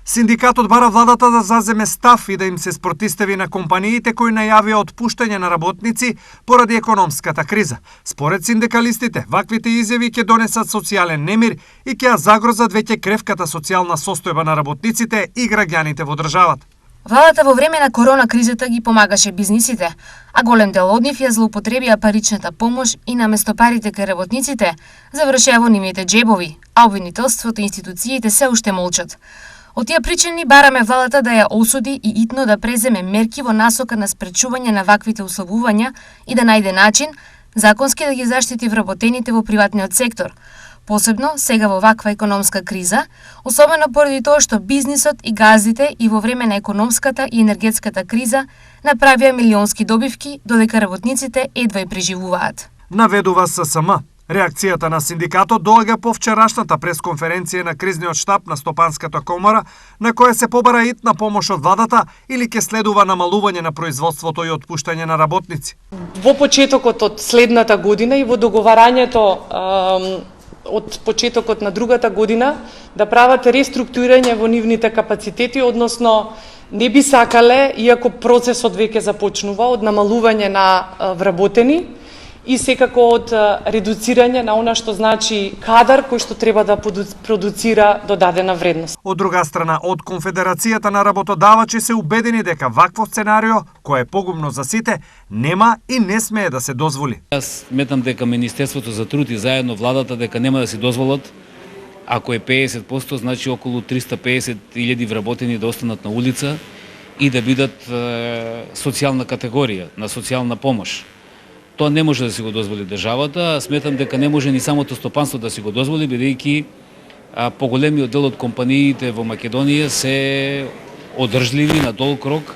Синдикатот бара владата да заземе став и да им се спротистави на компаниите кои најавија отпуштање на работници поради економската криза. Според синдикалистите, ваквите изјави ќе донесат социјален немир и ќе ја загрозат веќе кревката социјална состојба на работниците и граѓаните во државата. Владата во време на корона кризата ги помагаше бизнисите, а голем дел од нив ја злоупотребија паричната помош и наместо парите кај работниците, завршеа во нивните џебови, а обвинителството и институциите се уште молчат. Од тие причини бараме владата да ја осуди и итно да преземе мерки во насока на спречување на ваквите условувања и да најде начин законски да ги заштити вработените во приватниот сектор. Посебно сега во ваква економска криза, особено поради тоа што бизнисот и газдите и во време на економската и енергетската криза направија милионски добивки, додека работниците едва и преживуваат. Наведува ССМ. Реакцијата на синдикатот доаѓа по вчерашната пресконференција на кризниот штаб на Стопанската комора, на која се побара итна помош од владата или ќе следува намалување на производството и отпуштање на работници. Во почетокот од следната година и во договарањето од почетокот на другата година да прават реструктурирање во нивните капацитети, односно не би сакале, иако процесот веќе започнува, од намалување на вработени и секако од редуцирање на она што значи кадар кој што треба да продуцира додадена вредност. Од друга страна, од Конфедерацијата на работодавачи се убедени дека вакво сценарио, кое е погубно за сите, нема и не смее да се дозволи. Јас сметам дека Министерството за труд и заедно владата дека нема да си дозволат, ако е 50%, значи околу 350.000 вработени да останат на улица и да бидат социјална категорија, на социјална помош. Тоа не може да си го дозволи државата, сметам дека не може ни самото стопанство да си го дозволи, бидејќи поголемиот дел од компаниите во Македонија се одржливи на долг рок